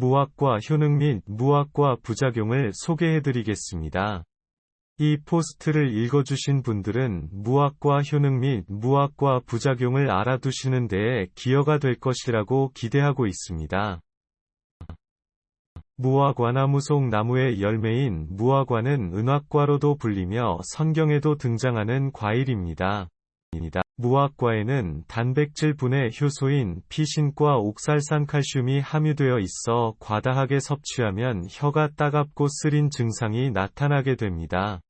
무화과 효능 및 무화과 부작용을 소개해드리겠습니다. 이 포스트를 읽어주신 분들은 무화과 효능 및 무화과 부작용을 알아두시는 데에 기여가 될 것이라고 기대하고 있습니다. 무화과나무 속 나무의 열매인 무화과는 은화과로도 불리며 성경에도 등장하는 과일입니다. 무화과에는 단백질 분해 효소인 피신과 옥살산칼슘이 함유되어 있어 과다하게 섭취하면 혀가 따갑고 쓰린 증상이 나타나게 됩니다.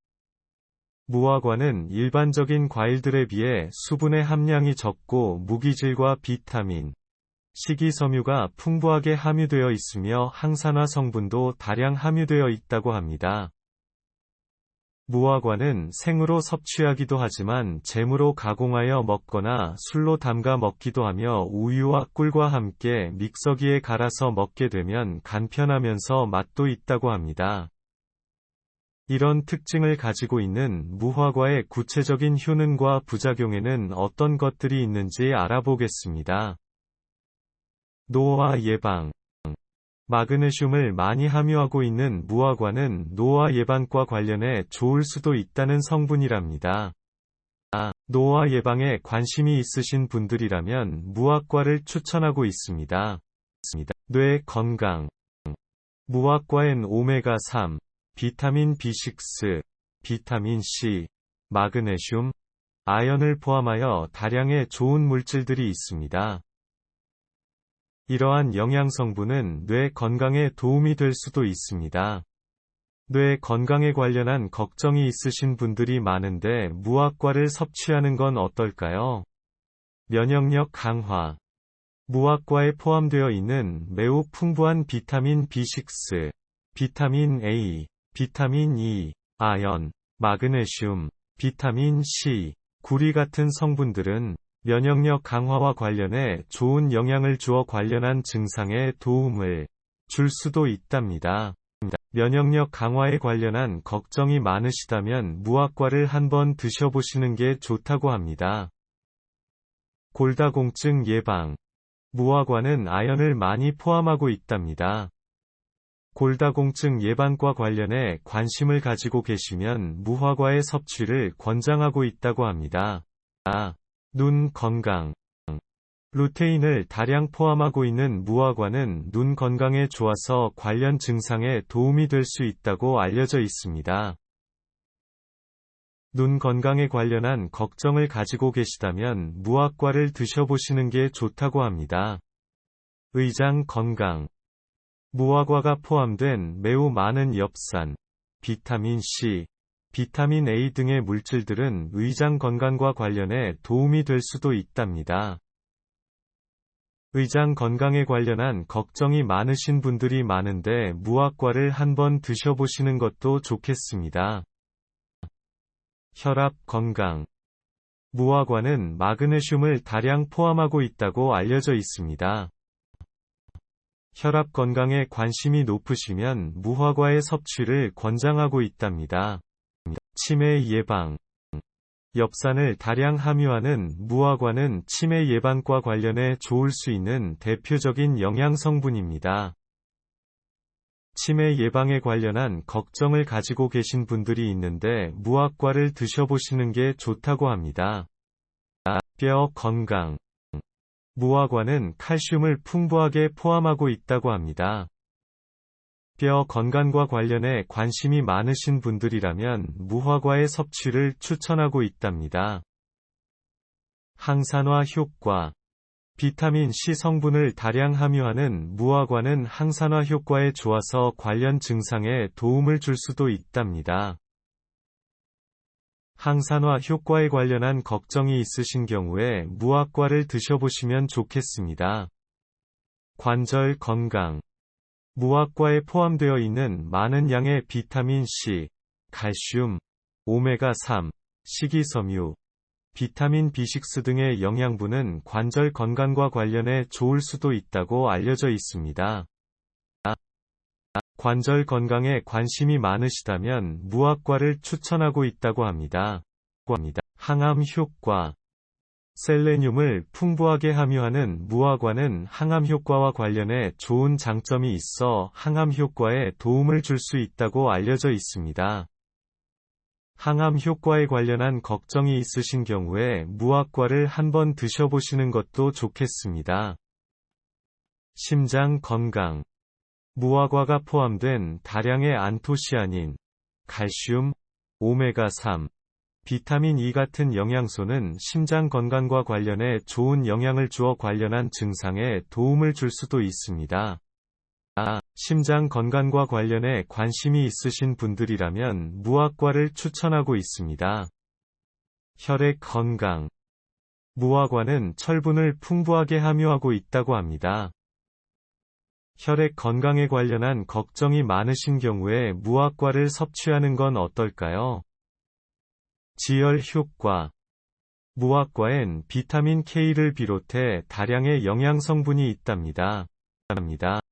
무화과는 일반적인 과일들에 비해 수분의 함량이 적고 무기질과 비타민, 식이섬유가 풍부하게 함유되어 있으며 항산화 성분도 다량 함유되어 있다고 합니다. 무화과는 생으로 섭취하기도 하지만 잼으로 가공하여 먹거나 술로 담가 먹기도 하며 우유와 꿀과 함께 믹서기에 갈아서 먹게 되면 간편하면서 맛도 있다고 합니다. 이런 특징을 가지고 있는 무화과의 구체적인 효능과 부작용에는 어떤 것들이 있는지 알아보겠습니다. 노화 예방. 마그네슘을 많이 함유하고 있는 무화과는 노화 예방과 관련해 좋을 수도 있다는 성분이랍니다. 노화 예방에 관심이 있으신 분들이라면 무화과를 추천하고 있습니다. 뇌 건강. 무화과엔 오메가3, 비타민 B6, 비타민 C, 마그네슘, 아연을 포함하여 다량의 좋은 물질들이 있습니다. 이러한 영양성분은 뇌 건강에 도움이 될 수도 있습니다. 뇌 건강에 관련한 걱정이 있으신 분들이 많은데 무화과를 섭취하는 건 어떨까요? 면역력 강화. 무화과에 포함되어 있는 매우 풍부한 비타민 B6, 비타민 A, 비타민 E, 아연, 마그네슘, 비타민 C, 구리 같은 성분들은 면역력 강화와 관련해 좋은 영향을 주어 관련한 증상에 도움을 줄 수도 있답니다. 면역력 강화에 관련한 걱정이 많으시다면 무화과를 한번 드셔보시는 게 좋다고 합니다. 골다공증 예방. 무화과는 아연을 많이 포함하고 있답니다. 골다공증 예방과 관련해 관심을 가지고 계시면 무화과의 섭취를 권장하고 있다고 합니다. 눈 건강. 루테인을 다량 포함하고 있는 무화과는 눈 건강에 좋아서 관련 증상에 도움이 될 수 있다고 알려져 있습니다. 눈 건강에 관련한 걱정을 가지고 계시다면 무화과를 드셔보시는 게 좋다고 합니다. 의장 건강. 무화과가 포함된 매우 많은 엽산, 비타민 C, 비타민 A 등의 물질들은 의장 건강과 관련해 도움이 될 수도 있답니다. 의장 건강에 관련한 걱정이 많으신 분들이 많은데 무화과를 한번 드셔보시는 것도 좋겠습니다. 혈압 건강. 무화과는 마그네슘을 다량 포함하고 있다고 알려져 있습니다. 혈압 건강에 관심이 높으시면 무화과의 섭취를 권장하고 있답니다. 치매 예방. 엽산을 다량 함유하는 무화과는 치매 예방과 관련해 좋을 수 있는 대표적인 영양성분입니다. 치매 예방에 관련한 걱정을 가지고 계신 분들이 있는데 무화과를 드셔보시는 게 좋다고 합니다. 뼈 건강. 무화과는 칼슘을 풍부하게 포함하고 있다고 합니다. 뼈 건강과 관련해 관심이 많으신 분들이라면 무화과의 섭취를 추천하고 있답니다. 항산화 효과. 비타민 C 성분을 다량 함유하는 무화과는 항산화 효과에 좋아서 관련 증상에 도움을 줄 수도 있답니다. 항산화 효과에 관련한 걱정이 있으신 경우에 무화과를 드셔보시면 좋겠습니다. 관절 건강. 무화과에 포함되어 있는 많은 양의 비타민 C, 칼슘, 오메가3, 식이섬유, 비타민 B6 등의 영양분은 관절 건강과 관련해 좋을 수도 있다고 알려져 있습니다. 관절 건강에 관심이 많으시다면 무화과를 추천하고 있다고 합니다. 항암 효과. 셀레늄을 풍부하게 함유하는 무화과는 항암 효과와 관련해 좋은 장점이 있어 항암 효과에 도움을 줄 수 있다고 알려져 있습니다. 항암 효과에 관련한 걱정이 있으신 경우에 무화과를 한번 드셔보시는 것도 좋겠습니다. 심장 건강. 무화과가 포함된 다량의 안토시아닌, 칼슘, 오메가3, 비타민 E 같은 영양소는 심장 건강과 관련해 좋은 영향을 주어 관련한 증상에 도움을 줄 수도 있습니다. 심장 건강과 관련해 관심이 있으신 분들이라면 무화과를 추천하고 있습니다. 혈액 건강. 무화과는 철분을 풍부하게 함유하고 있다고 합니다. 혈액 건강에 관련한 걱정이 많으신 경우에 무화과를 섭취하는 건 어떨까요? 지혈 효과. 무화과엔 비타민 K를 비롯해 다량의 영양 성분이 있답니다.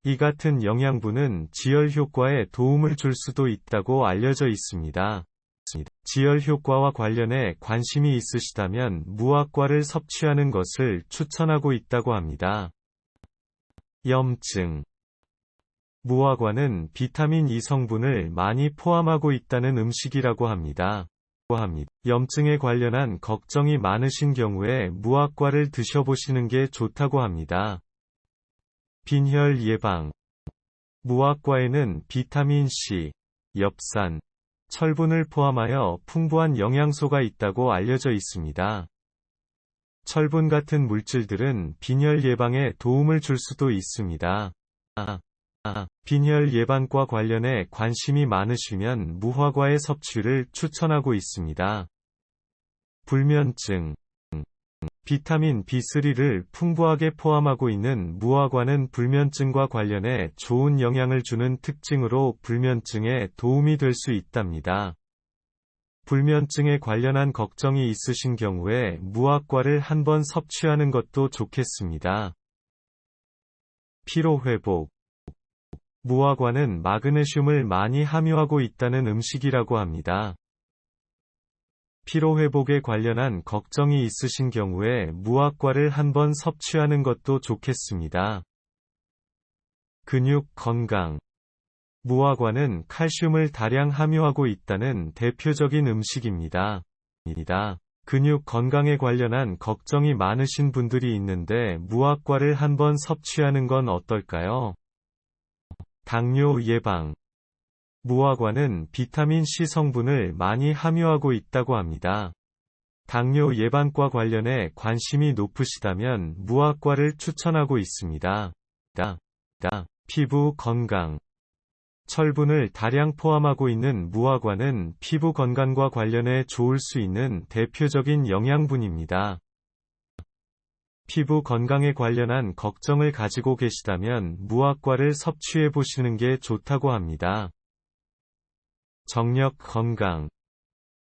이 같은 영양분은 지혈 효과에 도움을 줄 수도 있다고 알려져 있습니다. 지혈 효과와 관련해 관심이 있으시다면 무화과를 섭취하는 것을 추천하고 있다고 합니다. 염증. 무화과는 비타민 E 성분을 많이 포함하고 있다는 음식이라고 합니다. 염증에 관련한 걱정이 많으신 경우에 무화과를 드셔보시는 게 좋다고 합니다. 빈혈 예방. 무화과에는 비타민 C, 엽산, 철분을 포함하여 풍부한 영양소가 있다고 알려져 있습니다. 철분 같은 물질들은 빈혈 예방에 도움을 줄 수도 있습니다. 빈혈 예방과 관련해 관심이 많으시면 무화과의 섭취를 추천하고 있습니다. 불면증. 비타민 B3를 풍부하게 포함하고 있는 무화과는 불면증과 관련해 좋은 영향을 주는 특징으로 불면증에 도움이 될 수 있답니다. 불면증에 관련한 걱정이 있으신 경우에 무화과를 한번 섭취하는 것도 좋겠습니다. 피로회복. 무화과는 마그네슘을 많이 함유하고 있다는 음식이라고 합니다. 피로회복에 관련한 걱정이 있으신 경우에 무화과를 한번 섭취하는 것도 좋겠습니다. 근육 건강. 무화과는 칼슘을 다량 함유하고 있다는 대표적인 음식입니다. 근육 건강에 관련한 걱정이 많으신 분들이 있는데 무화과를 한번 섭취하는 건 어떨까요? 당뇨 예방. 무화과는 비타민 C 성분을 많이 함유하고 있다고 합니다. 당뇨 예방과 관련해 관심이 높으시다면 무화과를 추천하고 있습니다. 피부 건강. 철분을 다량 포함하고 있는 무화과는 피부 건강과 관련해 좋을 수 있는 대표적인 영양분입니다. 피부 건강에 관련한 걱정을 가지고 계시다면 무화과를 섭취해 보시는 게 좋다고 합니다. 정력 건강.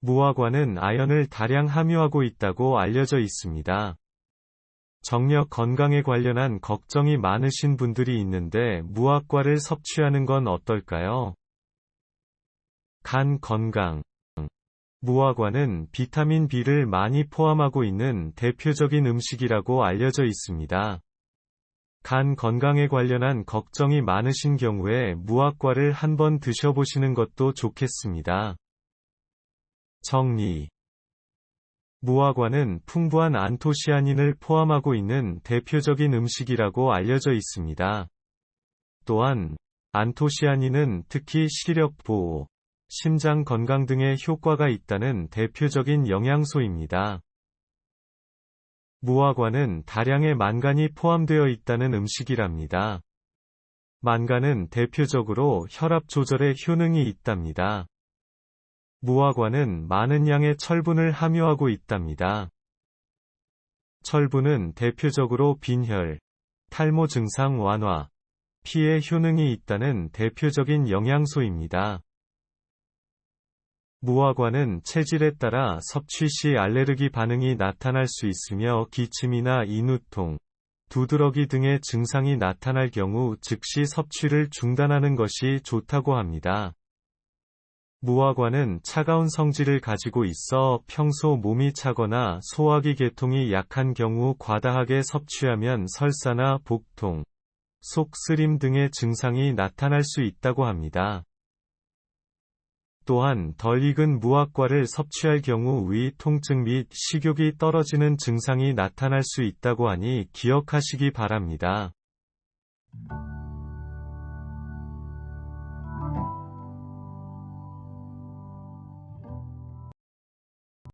무화과는 아연을 다량 함유하고 있다고 알려져 있습니다. 정력 건강에 관련한 걱정이 많으신 분들이 있는데 무화과를 섭취하는 건 어떨까요? 간 건강. 무화과는 비타민 B를 많이 포함하고 있는 대표적인 음식이라고 알려져 있습니다. 간 건강에 관련한 걱정이 많으신 경우에 무화과를 한번 드셔보시는 것도 좋겠습니다. 정리. 무화과는 풍부한 안토시아닌을 포함하고 있는 대표적인 음식이라고 알려져 있습니다. 또한 안토시아닌은 특히 시력 보호, 심장 건강 등의 효과가 있다는 대표적인 영양소입니다. 무화과는 다량의 만간이 포함되어 있다는 음식이랍니다. 만간은 대표적으로 혈압 조절에 효능이 있답니다. 무화과는 많은 양의 철분을 함유하고 있답니다. 철분은 대표적으로 빈혈, 탈모 증상 완화, 피에 효능이 있다는 대표적인 영양소입니다. 무화과는 체질에 따라 섭취 시 알레르기 반응이 나타날 수 있으며 기침이나 인후통, 두드러기 등의 증상이 나타날 경우 즉시 섭취를 중단하는 것이 좋다고 합니다. 무화과는 차가운 성질을 가지고 있어 평소 몸이 차거나 소화기 계통이 약한 경우 과다하게 섭취하면 설사나 복통, 속 쓰림 등의 증상이 나타날 수 있다고 합니다. 또한 덜 익은 무화과를 섭취할 경우 위 통증 및 식욕이 떨어지는 증상이 나타날 수 있다고 하니 기억하시기 바랍니다.